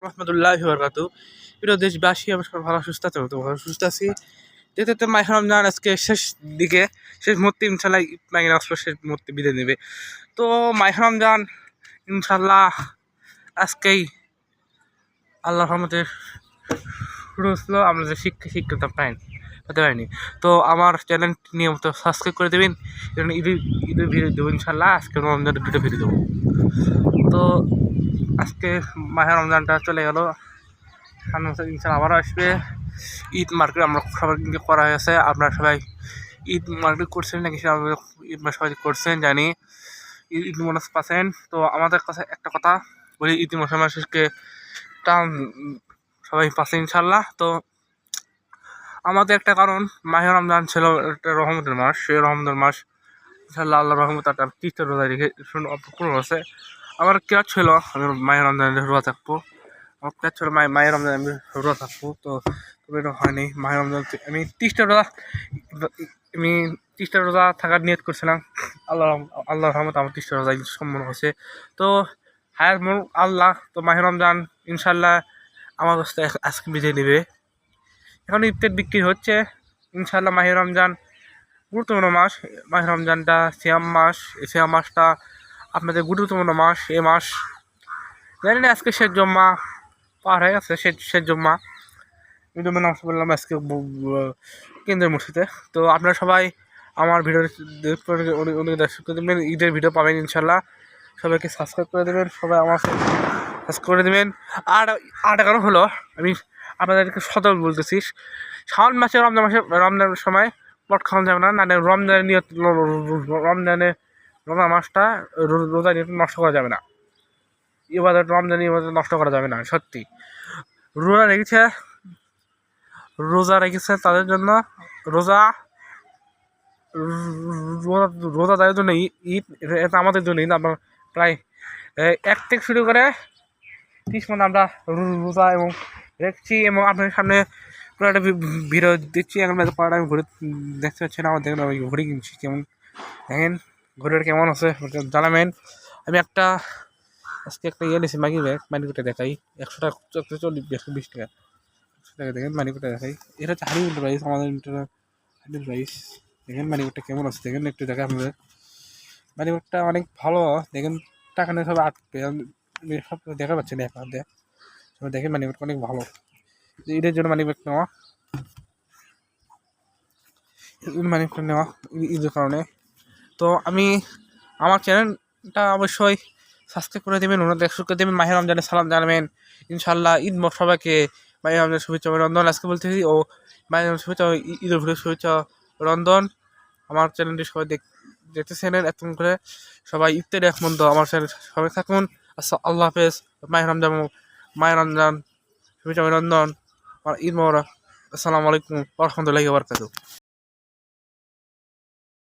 রহমতুল্লাহি ওয়া বারাকাতুহু। প্রিয় দেশবাসী, আমি সবাই ভালো সুস্থ আছি, তো ভালো সুস্থ আছি। যেতে মাহে রমজান আজকে শেষ দিকে, শেষ মুহূর্তে ইনশাল্লাহ মাইকে আসলো, শেষ মুহূর্তে বিদায় নেবে। তো মাহে রমজান ইনশাল্লাহ আজকেই আল্লাহর রহমতে শুরু হচ্ছিলো। আমরা যে শিক্ষিত পেতে পারিনি, তো আমার চ্যানেলটি নিয়মিত সাবস্ক্রাইব করে দেবেন। ঈদের ভিডিও দেবো ইনশাল্লাহ। আজকে রমজানের দুটো ভিডিও দেবো। তো আজকে মাহে রমজানটা চলে গেল, সামনে বছর ইনশাল্লাহ আবারও আসবে। ঈদ মার্কেট আমরা সবাই করা হয়েছে। আপনারা সবাই ঈদ মার্কেট করছেন নাকি? ঈদ সবাই করছেন জানি, ঈদ বোনাস পাচ্ছেন। তো আমাদের কাছে একটা কথা বলি, ঈদ মশামাসকে টান সবাই পাচ্ছে ইনশাল্লাহ। তো আমাদের একটা কারণ, মাহে রমজান ছিল একটা রহমতের মাস। সেই রহমতের মাস ইনশাল্লাহ আল্লাহ রহমত একটা 30টা রোজা রেখে পূর্ণ হচ্ছে। আমার কেউ ছিল আমি মাহে রমজানে রোজা থাকবো, আমার প্ল্যান ছিল মাহে রমজান আমি রোজা থাকবো। তো এটা হয়নি। মাহে রমজান আমি 30টা রোজা থাকার নিয়ত করছিলাম। আল্লাহ রহমত আমার 30টা রোজা সম্পন্ন হয়েছে। তো হায়ার মোর আল্লাহ। তো মাহে রমজান ইনশাল্লাহ আমার কাছে আজকে বিজয় নেবে। এখন ইফতার বিক্রি হচ্ছে ইনশাল্লাহ। মাহে রমজান গুরুত্বপূর্ণ মাস। মাহে রমজানটা সিয়াম মাস। এই সিয়াম মাসটা আপনাদের গুরুত্বপূর্ণ মাস। এই মাস জানি না আজকে শেষ জম্মা পার হয়ে গেছে, শেষ জম্মা ঈদুল নামাজ বললাম আজকে কেন্দ্রের মসজিদে। তো আপনারা সবাই আমার ভিডিও অনেক দর্শক করে দেবেন, ঈদের ভিডিও পাবেন ইনশাল্লাহ। সবাইকে সাবস্ক্রাইব করে দেবেন, সবাই আমার সাবস্ক্রাইব করে দেবেন। আর কারণ হলো, আমি আপনাদেরকে সতর্ক বলতেছি, শাওন মাসে রমজানের সময় পট খাওয়ানো যাবে না। রমজানের নিয়ত, রমজান মাসটা রোজা নিয়ত নষ্ট করা যাবে না। রমজান ইবাদত নষ্ট করা যাবে না। সত্যি রোজা রেখেছে তাদের জন্য, রোজাদারের জন্য ঈদ, এটা আমাদের জন্য ঈদ। আমরা প্রায় 1 থেকে শুরু করে 30 পর্যন্ত আমরা রোজা এবং রেখেছি, এবং আপনাদের সামনে পুরো একটা ভিডিও দিচ্ছি। এখন পড়াটা আমি ঘুরে দেখতে পাচ্ছি না, আমার দেখেন আমি ঘুরে কিনছি। কেমন দেখেন ঘুরেটা কেমন আছে জানাবেন। আমি আজকে একটা নিয়েছি মানি ব্যাগ, মানিকোটা দেখাই। 100 টাকা 40 120 টাকা 100 টাকা দেখেন মানিকোটা দেখাই। এটা হচ্ছে হারিউড প্রাইস, আমাদের হারিউড প্রাইস। দেখেন মানিকোটা কেমন আছে, দেখেন একটু দেখা আপনাদের। মানিকোটা অনেক ভালো, দেখেন টাকা নিয়ে সব আটকে সব দেখা পাচ্ছে না এখন। সবাই দেখেন মানিকোটা অনেক ভালো। ঈদের জন্য মানিব্যাগ নেওয়া, ঈদের কারণে। তো আমি আমার চ্যানেলটা অবশ্যই সাবস্ক্রাইব করে দেবেন, ওনার দেখতে করে দেবেন। মাহে রমজানের সালাম জানাবেন ইনশাল্লাহ। ঈদ সবাইকে মাহে রমজানের শুভেচ্ছা রন্ধন আজকে বলতেছি, ও মাহে রমজান শুভেচ্ছা, ঈদের শুভেচ্ছা রন্ধন। আমার চ্যানেলটি সবাই দেখতেছেন এত করে, সবাই ইফতারি এক মন্দ আমার চ্যানেল সবাই থাকুন। আল্লাহ হাফেজ। মাহে রমজান শুভেচ্ছা অভিনন্দন, ঈদ মোবারক। আসসালামু আলাইকুম ওয়া রাহমাতুল্লাহি ওয়া বারাকাতুহু।